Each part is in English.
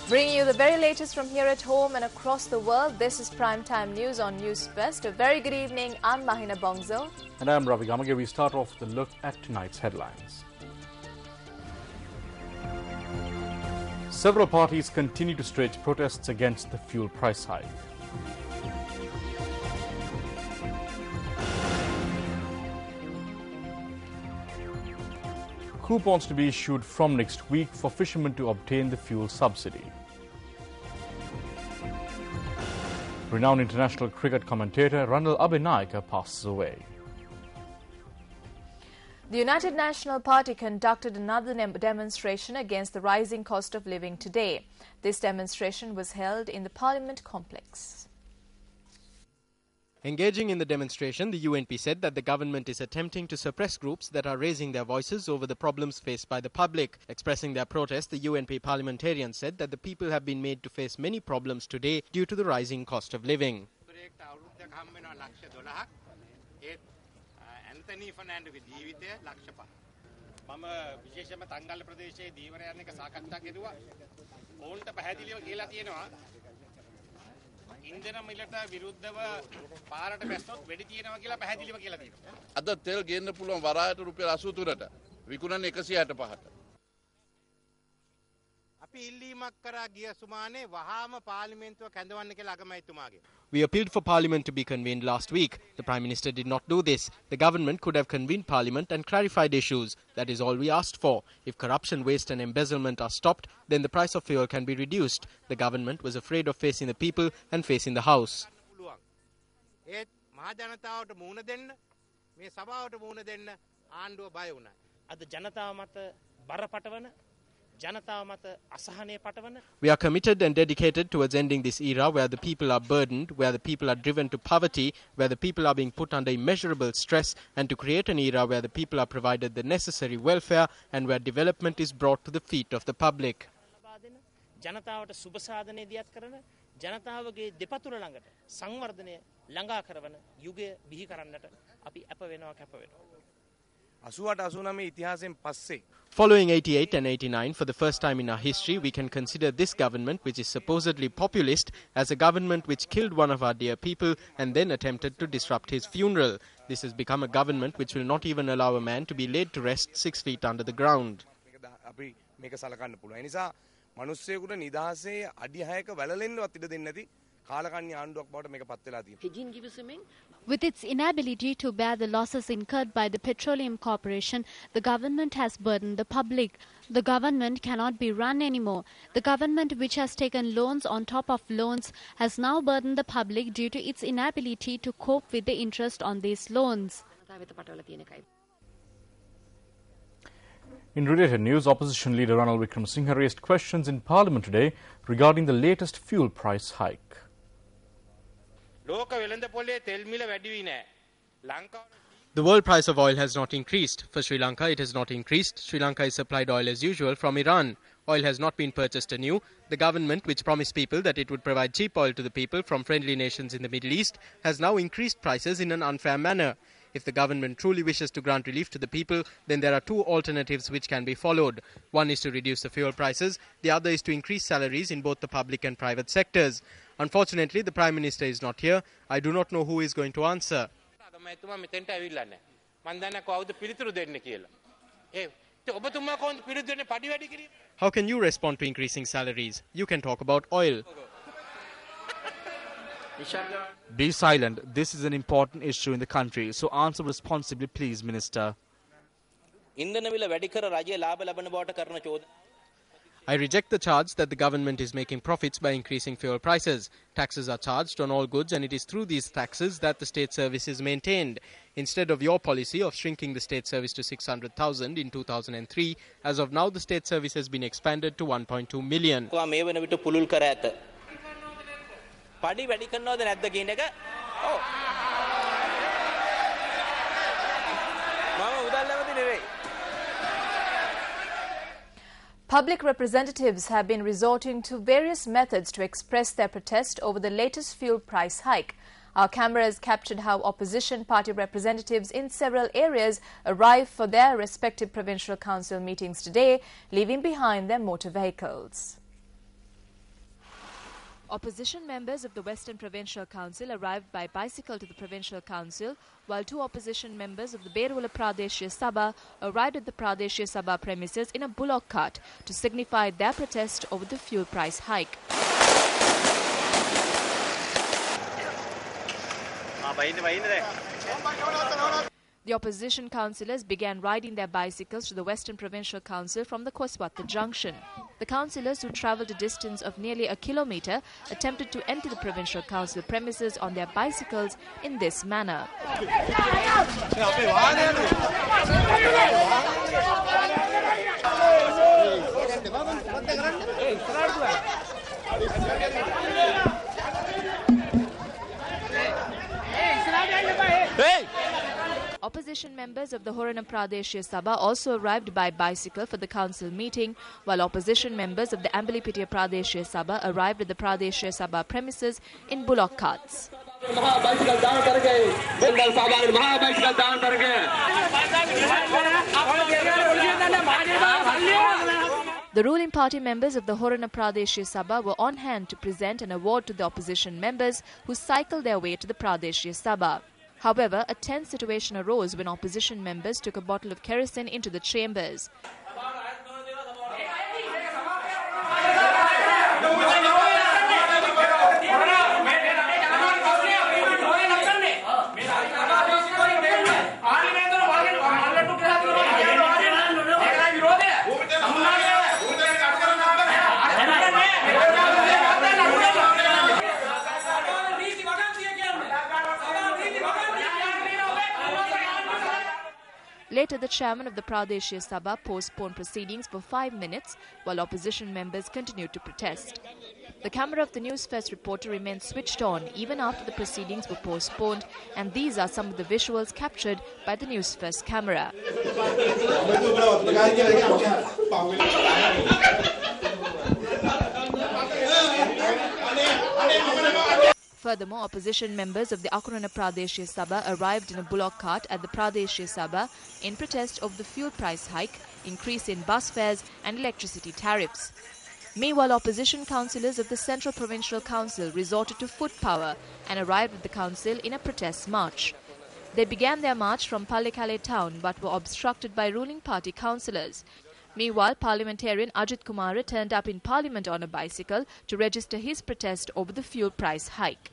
Bringing you the very latest from here at home and across the world, this is Primetime News on News First. A very good evening, I'm Mahina Bongzo. And I'm Ravi Gamage. We start off with a look at tonight's headlines. Several parties continue to stage protests against the fuel price hike. Coupons to be issued from next week for fishermen to obtain the fuel subsidy. Renowned international cricket commentator Ranil Abhinayaka passes away. The United National Party conducted another demonstration against the rising cost of living today. This demonstration was held in the Parliament complex. Engaging in the demonstration, the UNP said that the government is attempting to suppress groups that are raising their voices over the problems faced by the public. Expressing their protest, the UNP parliamentarians said that the people have been made to face many problems today due to the rising cost of living. අද තෙල් ගේන්න පුළුවන් වරායට රුපියල් 83ට විකුණන්නේ 165ට. අපි ඉල්ලීමක් කරා ගිය සුමානේ වහාම පාර්ලිමේන්තුව කැඳවන්න කියලා අගමැතිතුමාගේ. We appealed for Parliament to be convened last week. The Prime Minister did not do this. The government could have convened Parliament and clarified issues. That is all we asked for. If corruption, waste and embezzlement are stopped, then the price of fuel can be reduced. The government was afraid of facing the people and facing the House. ඒත් මහා ජනතාවට මුහුණ දෙන්න මේ සභාවට මුහුණ දෙන්න ආණ්ඩුව බය වුණා. අද ජනතාව මත බරපතවන We are committed and dedicated towards ending this era where the people are burdened, where the people are driven to poverty, where the people are being put under immeasurable stress, and to create an era where the people are provided the necessary welfare and where development is brought to the feet of the public. ජනතාවට සුබ සාධනය දියත් කරන ජනතාවගේ දෙපතුල ළඟට සංවර්ධනය ළඟා කරවන යුගය බිහි කරන්නට අපි අප වෙනවා කැප වෙනවා. Following 88 and 89, for the first time in our history, we can consider this government, which is supposedly populist, as a government which killed one of our dear people and then attempted to disrupt his funeral. This has become a government which will not even allow a man to be laid to rest 6 feet under the ground. With its inability to bear the losses incurred by the Petroleum Corporation, the government has burdened the public. The government cannot be run anymore. The government, which has taken loans on top of loans, has now burdened the public due to its inability to cope with the interest on these loans. In related news, opposition leader Ranil Wickremesinghe raised questions in Parliament today regarding the latest fuel price hike. The world price of oil has not increased. For Sri Lanka, it has not increased. Sri Lanka is supplied oil as usual from Iran. Oil has not been purchased anew. The government, which promised people that it would provide cheap oil to the people from friendly nations in the Middle East, has now increased prices in an unfair manner. If the government truly wishes to grant relief to the people, then there are two alternatives which can be followed. One is to reduce the fuel prices. The other is to increase salaries in both the public and private sectors. Unfortunately, the Prime Minister is not here. I do not know who is going to answer. How can you respond to increasing salaries? You can talk about oil. Be silent. This is an important issue in the country. So answer responsibly, please, Minister. I reject the charge that the government is making profits by increasing fuel prices. Taxes are charged on all goods, and it is through these taxes that the state service is maintained. Instead of your policy of shrinking the state service to 600,000 in 2003, as of now the state service has been expanded to 1.2 million. Public representatives have been resorting to various methods to express their protest over the latest fuel price hike. Our cameras captured how opposition party representatives in several areas arrived for their respective provincial council meetings today, leaving behind their motor vehicles. Opposition members of the Western Provincial Council arrived by bicycle to the Provincial Council, while two opposition members of the Berula Pradeshya Sabha arrived at the Pradeshya Sabha premises in a bullock cart to signify their protest over the fuel price hike. The opposition councillors began riding their bicycles to the Western Provincial Council from the Koswatha junction. The councillors, who travelled a distance of nearly a kilometre, attempted to enter the Provincial Council premises on their bicycles in this manner. Opposition members of the Horana Pradeshya Sabha also arrived by bicycle for the council meeting, while opposition members of the Ambalipitia Pradeshya Sabha arrived at the Pradeshya Sabha premises in bullock carts. The ruling party members of the Horana Pradeshya Sabha were on hand to present an award to the opposition members who cycled their way to the Pradeshya Sabha. However, a tense situation arose when opposition members took a bottle of kerosene into the chambers. Later, the chairman of the Pradeshya Sabha postponed proceedings for 5 minutes while opposition members continued to protest. The camera of the Newsfest reporter remained switched on even after the proceedings were postponed, and these are some of the visuals captured by the Newsfest camera. Furthermore, opposition members of the Akurana Pradeshya Sabha arrived in a bullock cart at the Pradeshya Sabha in protest of the fuel price hike, increase in bus fares and electricity tariffs. Meanwhile, opposition councillors of the Central Provincial Council resorted to foot power and arrived at the council in a protest march. They began their march from Pallekele town but were obstructed by ruling party councillors. Meanwhile, parliamentarian Ajit Kumar turned up in Parliament on a bicycle to register his protest over the fuel price hike.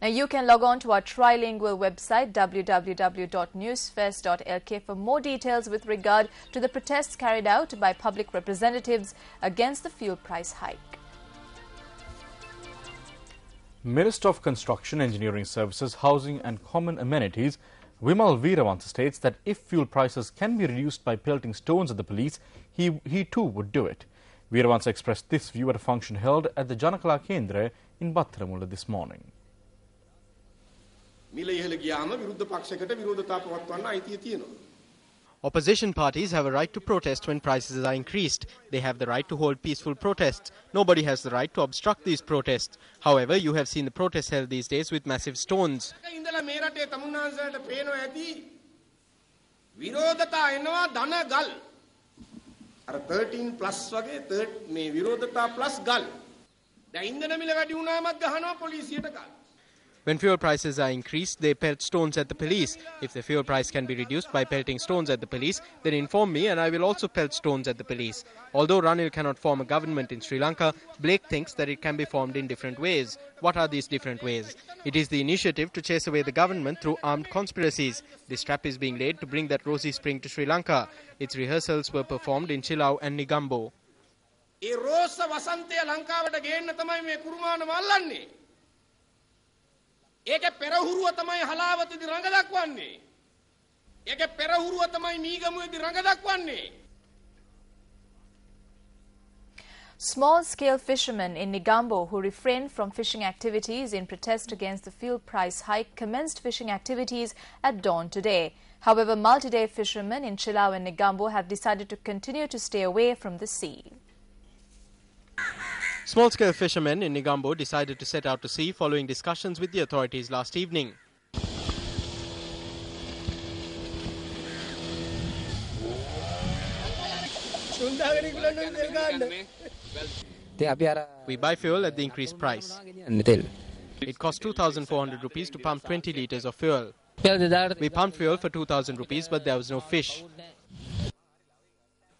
Now you can log on to our trilingual website www.newsfest.lk for more details with regard to the protests carried out by public representatives against the fuel price hike. Minister of Construction, Engineering Services, Housing and Common Amenities Vimal Veeravansa states that if fuel prices can be reduced by pelting stones at the police, he too would do it. Veeravansa expressed this view at a function held at the Janakala Kendra in Battaramulla this morning. Opposition parties have a right to protest when prices are increased. They have the right to hold peaceful protests. Nobody has the right to obstruct these protests. However, you have seen the protests held these days with massive stones. 13 plus වගේ මේ විරෝධතා plus ගල්. දැන් ඉන්ධන මිල වැඩි වුණාමත් ගහනවා පොලිසියට ගල්. When fuel prices are increased, they pelt stones at the police. If the fuel price can be reduced by pelting stones at the police, then inform me and I will also pelt stones at the police. Although Ranil cannot form a government in Sri Lanka, Blake thinks that it can be formed in different ways. What are these different ways? It is the initiative to chase away the government through armed conspiracies. This trap is being laid to bring that rosy spring to Sri Lanka. Its rehearsals were performed in Chilau and Negombo. ඒ රෝස වසන්තය ලංකාවට ගේන්න තමයි මේ කුරුමාන මල්ලන්නේ. ඒකේ පෙරහුරුව තමයි හලාවතදී රඟ දක්වන්නේ. ඒකේ පෙරහුරුව තමයි මීගමුවේදී රඟ දක්වන්නේ. Small-scale fishermen in Negombo who refrained from fishing activities in protest against the fuel price hike commenced fishing activities at dawn today. However, multi-day fishermen in Chilau and Negombo have decided to continue to stay away from the sea. Small-scale fishermen in Negombo decided to set out to sea following discussions with the authorities last evening. We buy fuel at the increased price. It cost 2,400 rupees to pump 20 litres of fuel. We pumped fuel for 2,000 rupees, but there was no fish.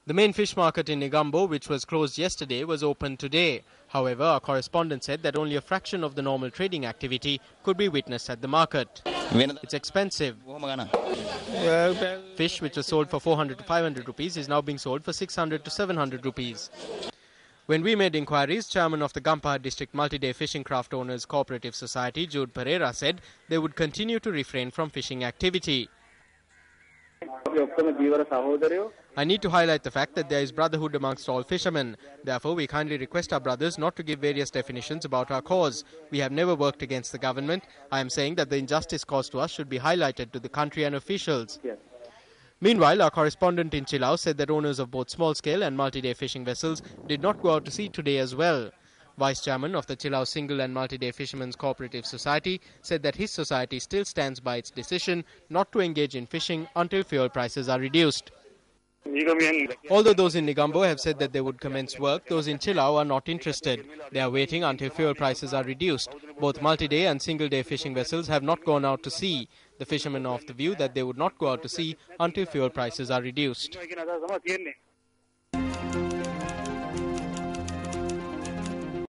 The main fish market in Negombo, which was closed yesterday, was open today. However, our correspondent said that only a fraction of the normal trading activity could be witnessed at the market. It's expensive. Fish, which was sold for 400 to 500 rupees, is now being sold for 600 to 700 rupees. When we made inquiries, Chairman of the Gampaha District Multi-Day Fishing Craft Owners Cooperative Society, Jude Pereira, said they would continue to refrain from fishing activity. I need to highlight the fact that there is brotherhood amongst all fishermen. Therefore, we kindly request our brothers not to give various definitions about our cause. We have never worked against the government. I am saying that the injustice caused to us should be highlighted to the country and officials. Yes. Meanwhile, our correspondent in Chilao said that owners of both small-scale and multi-day fishing vessels did not go out to sea today as well. Vice Chairman of the Chilao Single and Multi-Day Fishermen's Cooperative Society said that his society still stands by its decision not to engage in fishing until fuel prices are reduced. Although those in Negombo have said that they would commence work, those in Chilao are not interested. They are waiting until fuel prices are reduced. Both multi-day and single-day fishing vessels have not gone out to sea. The fishermen are of the view that they would not go out to sea until fuel prices are reduced.